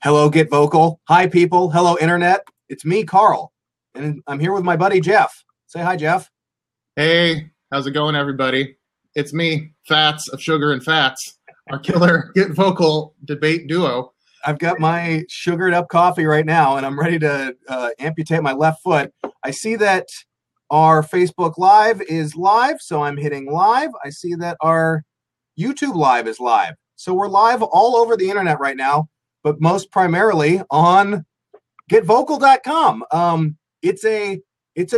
Hello, Get Vocal. Hi, people. Hello, Internet. It's me, Carl, and I'm here with my buddy, Jeff. Say hi, Jeff. Hey, how's it going, everybody? It's me, Fats of Sugar and Fats, our killer Get Vocal debate duo. I've got my sugared up coffee right now, and I'm ready to amputate my left foot. I see that our Facebook Live is live, so I'm hitting live. I see that our YouTube Live is live. So we're live all over the Internet right now, but most primarily on getvocal.com. It's a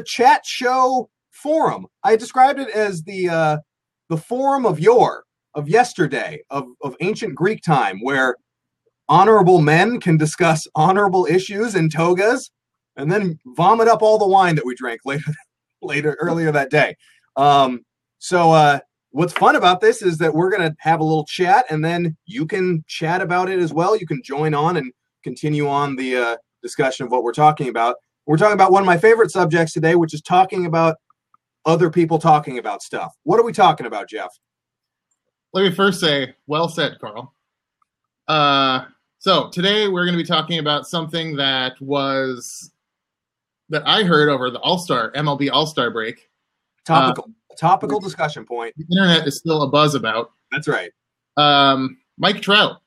chat show forum. I described it as the forum of yesterday, of ancient Greek time, where honorable men can discuss honorable issues in togas and then vomit up all the wine that we drank earlier that day. So what's fun about this is that we're going to have a little chat, and then you can chat about it as well. You can join on and continue on the discussion of what we're talking about. We're talking about one of my favorite subjects today, which is talking about other people talking about stuff. What are we talking about, Jeff? Let me first say, well said, Carl. So today we're going to be talking about something that I heard over the MLB All-Star break. Topical discussion point. The internet is still a buzz about. That's right. Mike Trout.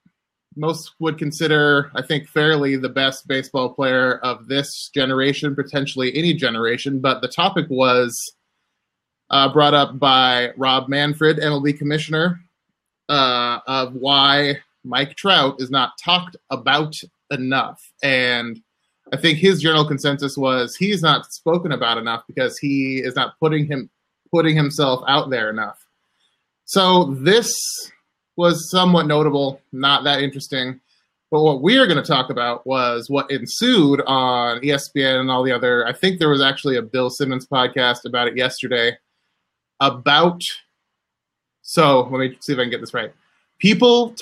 Most would consider, I think, fairly the best baseball player of this generation, potentially any generation. But the topic was brought up by Rob Manfred, MLB commissioner, of why Mike Trout is not talked about enough. And I think his general consensus was he's not spoken about enough because he is not putting himself out there enough. So this was somewhat notable, not that interesting. But what we are going to talk about was what ensued on ESPN and all the other. I think there was actually a Bill Simmons podcast about it yesterday. So let me see if I can get this right. People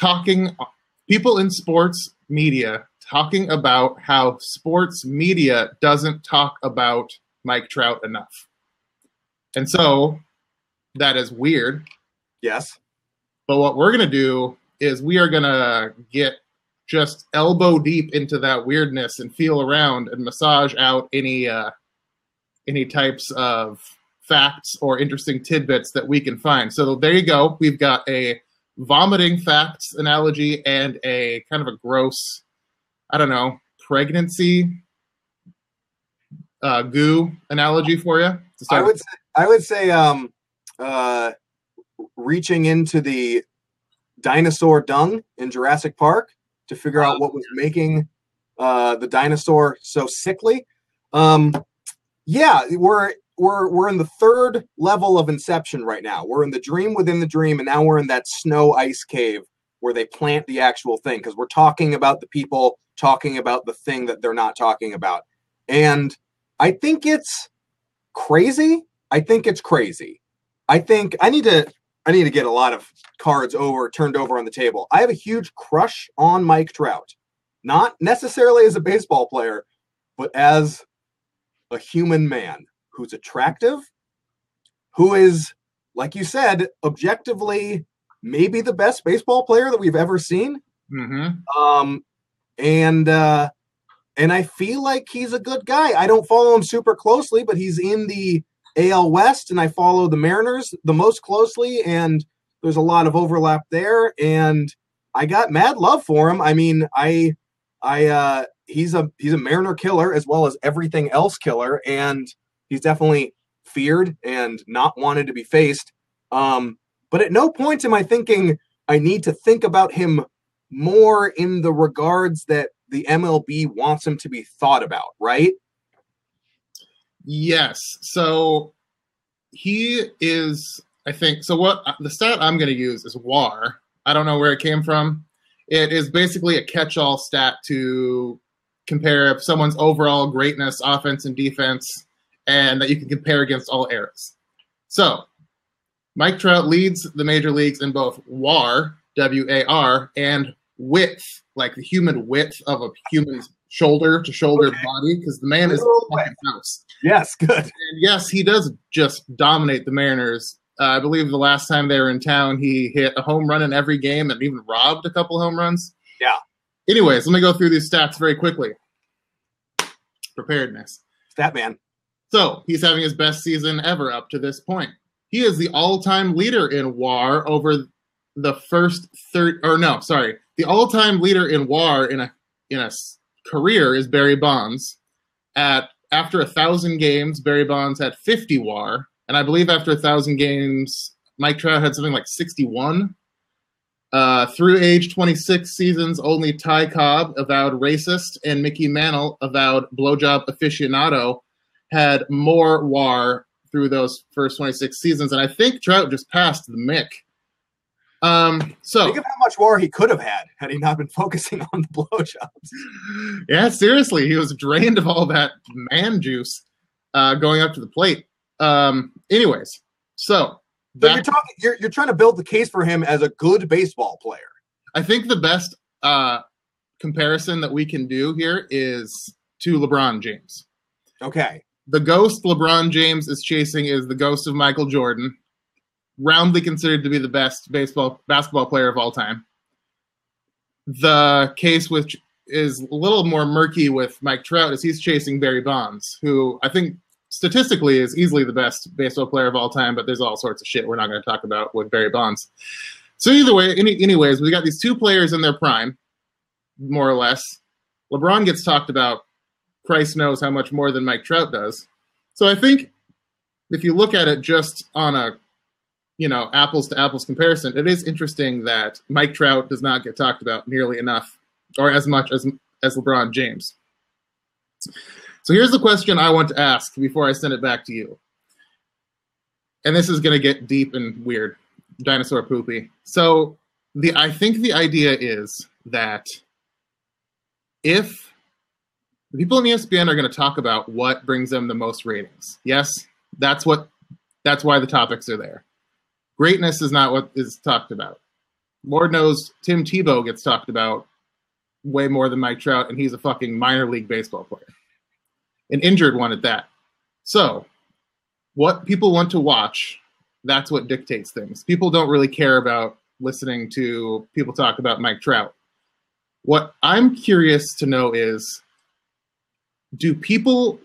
in sports media talking about how sports media doesn't talk about Mike Trout enough. And so that is weird. Yes. But what we're going to do is we are going to get just elbow deep into that weirdness and feel around and massage out any types of facts or interesting tidbits that we can find. So there you go. We've got a vomiting facts analogy and a kind of a gross, pregnancy goo analogy for you. I would say reaching into the dinosaur dung in Jurassic Park to figure out what was making the dinosaur so sickly. Yeah, we're in the third level of Inception right now. We're in the dream within the dream, and now we're in that snow ice cave where they plant the actual thing, because we're talking about the people talking about the thing that they're not talking about. And I think it's crazy. I think I need to get a lot of cards turned over on the table. I have a huge crush on Mike Trout, not necessarily as a baseball player, but as a human man who's attractive, who is, like you said, objectively maybe the best baseball player that we've ever seen. Mm-hmm. And I feel like he's a good guy. I don't follow him super closely, but he's in the AL West, and I follow the Mariners the most closely, and there's a lot of overlap there, and I got mad love for him. I mean, he's a Mariner killer as well as everything else killer, and he's definitely feared and not wanted to be faced. But at no point am I thinking I need to think about him more in the regards that the MLB wants him to be thought about, right? Yes. So he is, I think, so what the stat I'm going to use is WAR. I don't know where it came from. It is basically a catch-all stat to compare someone's overall greatness, offense and defense, and that you can compare against all eras. So Mike Trout leads the major leagues in both WAR, W-A-R, and width, like the human width of a human's shoulder to shoulder body, because the man is a fucking house. Yes, good. And yes, he does just dominate the Mariners. I believe the last time they were in town, he hit a home run in every game and even robbed a couple home runs. Yeah. Anyways, let me go through these stats very quickly. Preparedness. Stat man. So he's having his best season ever up to this point. He is the all-time leader in WAR over the first the all-time leader in WAR in a career is Barry Bonds. After 1,000 games, Barry Bonds had 50 WAR, and I believe after 1,000 games, Mike Trout had something like 61. Through age 26 seasons, only Ty Cobb, avowed racist, and Mickey Mantle, avowed blowjob aficionado, had more WAR through those first 26 seasons, and I think Trout just passed the Mick. Think of how much WAR he could have had he not been focusing on the blowjobs. Yeah, seriously, he was drained of all that man juice going up to the plate. Anyways, so you're trying to build the case for him as a good baseball player. I think the best comparison that we can do here is to LeBron James. Okay. The ghost LeBron James is chasing is the ghost of Michael Jordan, roundly considered to be the best basketball player of all time. The case which is a little more murky with Mike Trout is he's chasing Barry Bonds, who I think statistically is easily the best baseball player of all time, but there's all sorts of shit we're not going to talk about with Barry Bonds. So either way, anyways, we got these two players in their prime, more or less. LeBron gets talked about, Christ knows how much more than Mike Trout does. So I think if you look at it just on a apples to apples comparison, it is interesting that Mike Trout does not get talked about nearly enough or as much as LeBron James. So here's the question I want to ask before I send it back to you. And this is going to get deep and weird, dinosaur poopy. So I think the idea is that if the people in ESPN are going to talk about what brings them the most ratings, yes, that's why the topics are there. Greatness is not what is talked about. Lord knows Tim Tebow gets talked about way more than Mike Trout, and he's a fucking minor league baseball player. An injured one at that. So, what people want to watch, that's what dictates things. People don't really care about listening to people talk about Mike Trout. What I'm curious to know is, do people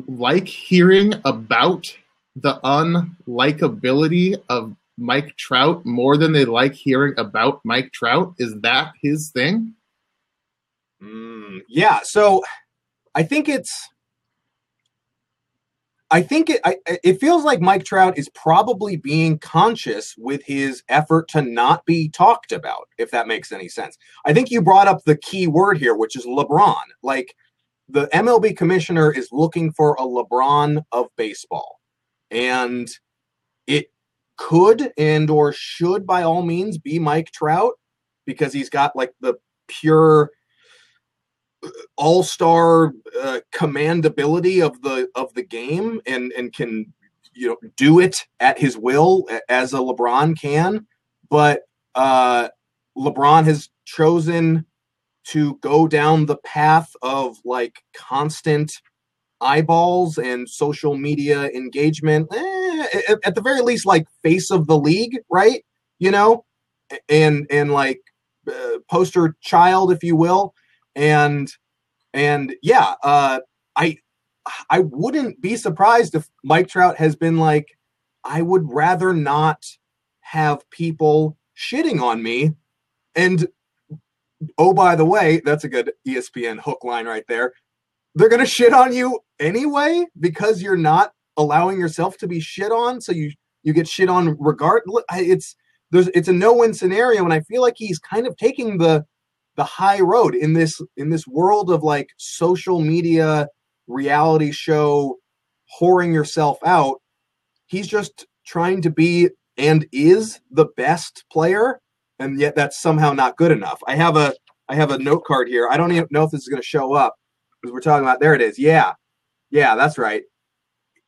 like hearing about the unlikability of Mike Trout more than they like hearing about Mike Trout? Is that his thing? Yeah. So I think it feels like Mike Trout is probably being conscious with his effort to not be talked about, if that makes any sense. I think you brought up the key word here, which is LeBron. Like, the MLB commissioner is looking for a LeBron of baseball. And it could and or should by all means be Mike Trout, because he's got like the pure all-star commandability of the game and can do it at his will as a LeBron can. But LeBron has chosen to go down the path of like constant eyeballs and social media engagement, at the very least, like face of the league, right? And like poster child, if you will. And yeah, I wouldn't be surprised if Mike Trout has been like, I would rather not have people shitting on me. And oh, by the way, that's a good ESPN hook line right there. They're going to shit on you anyway because you're not allowing yourself to be shit on. So you get shit on regardless. It's a no-win scenario. And I feel like he's kind of taking the high road in this world of like social media reality show whoring yourself out. He's just trying to be and is the best player, and yet that's somehow not good enough. I have a note card here. I don't even know if this is going to show up because we're talking about, there it is. Yeah, that's right.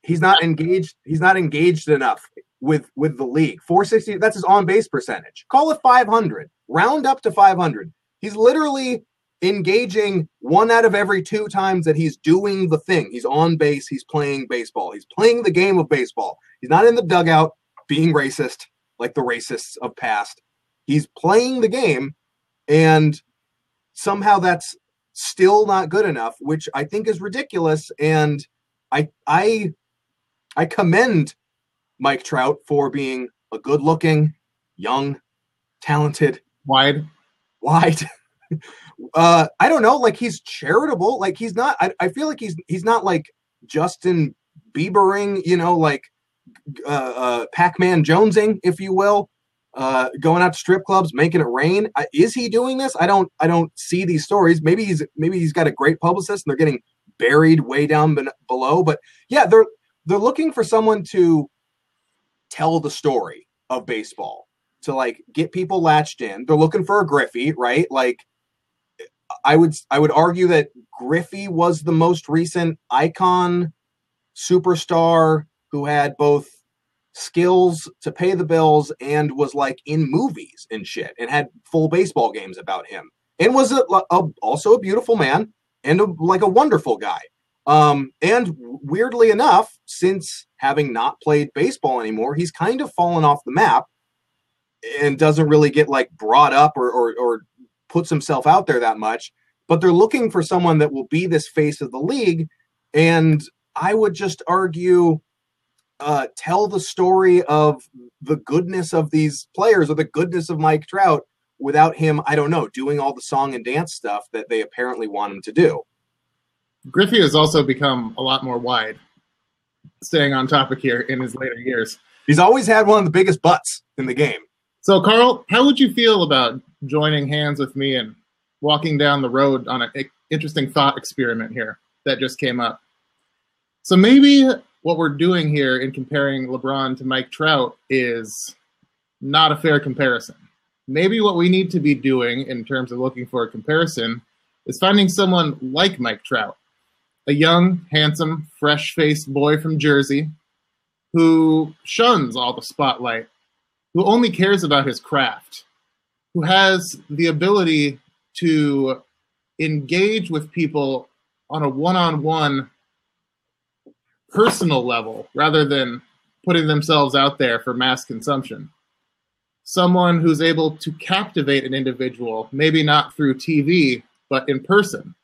He's not engaged. He's not engaged enough with the league. 460. That's his on base percentage. Call it 500. Round up to 500. He's literally engaging 1 out of every 2 times that he's doing the thing. He's on base. He's playing baseball. He's playing the game of baseball. He's not in the dugout being racist like the racists of past. He's playing the game, and somehow that's still not good enough, which I think is ridiculous. And I commend Mike Trout for being a good-looking, young, talented, wide. I don't know, like he's charitable. Like he's not. I feel like he's not like Justin Biebering, like Pac-Man Jonesing, if you will, going out to strip clubs, making it rain. Is he doing this? I don't see these stories. Maybe he's got a great publicist and they're getting buried way down below. But yeah, they're looking for someone to tell the story of baseball, to like get people latched in. They're looking for a Griffey, right? Like I would argue that Griffey was the most recent icon superstar who had both skills to pay the bills and was like in movies and shit and had full baseball games about him and was also a beautiful man and like a wonderful guy. And weirdly enough, since having not played baseball anymore, he's kind of fallen off the map and doesn't really get like brought up or puts himself out there that much. But they're looking for someone that will be this face of the league. And I would just argue, tell the story of the goodness of these players or the goodness of Mike Trout without him, I don't know, doing all the song and dance stuff that they apparently want him to do. Griffey has also become a lot more wide, staying on topic here in his later years. He's always had one of the biggest butts in the game. So, Carl, how would you feel about joining hands with me and walking down the road on an interesting thought experiment here that just came up? So maybe what we're doing here in comparing LeBron to Mike Trout is not a fair comparison. Maybe what we need to be doing in terms of looking for a comparison is finding someone like Mike Trout, a young, handsome, fresh-faced boy from Jersey who shuns all the spotlight, who only cares about his craft, who has the ability to engage with people on a one-on-one personal level rather than putting themselves out there for mass consumption. Someone who's able to captivate an individual, maybe not through TV, but in person.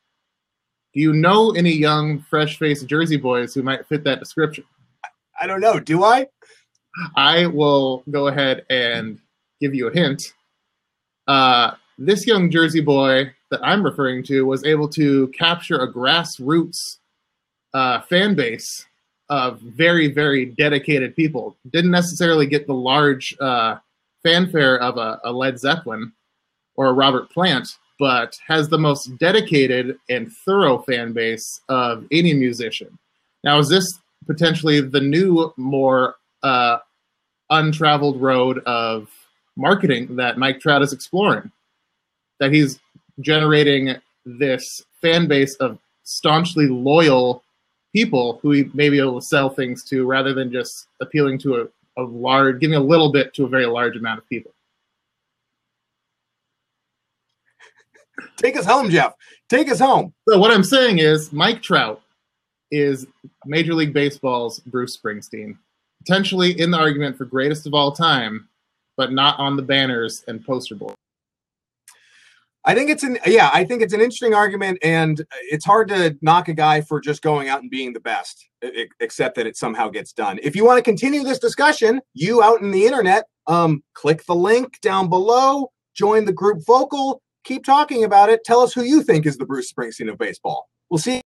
Do you know any young, fresh-faced Jersey boys who might fit that description? I don't know. Do I? I will go ahead and give you a hint. This young Jersey boy that I'm referring to was able to capture a grassroots fan base of very, very dedicated people. Didn't necessarily get the large fanfare of a Led Zeppelin or a Robert Plant, but has the most dedicated and thorough fan base of any musician. Now, is this potentially the new, more untraveled road of marketing that Mike Trout is exploring? That he's generating this fan base of staunchly loyal people who he may be able to sell things to rather than just appealing to a large, giving a little bit to a very large amount of people. Take us home, Jeff. Take us home. So what I'm saying is Mike Trout is Major League Baseball's Bruce Springsteen, potentially in the argument for greatest of all time, but not on the banners and poster board. I think it's an interesting argument, and it's hard to knock a guy for just going out and being the best, except that it somehow gets done. If you want to continue this discussion, you out in the internet, click the link down below, join the group vocal, keep talking about it. Tell us who you think is the Bruce Springsteen of baseball. We'll see.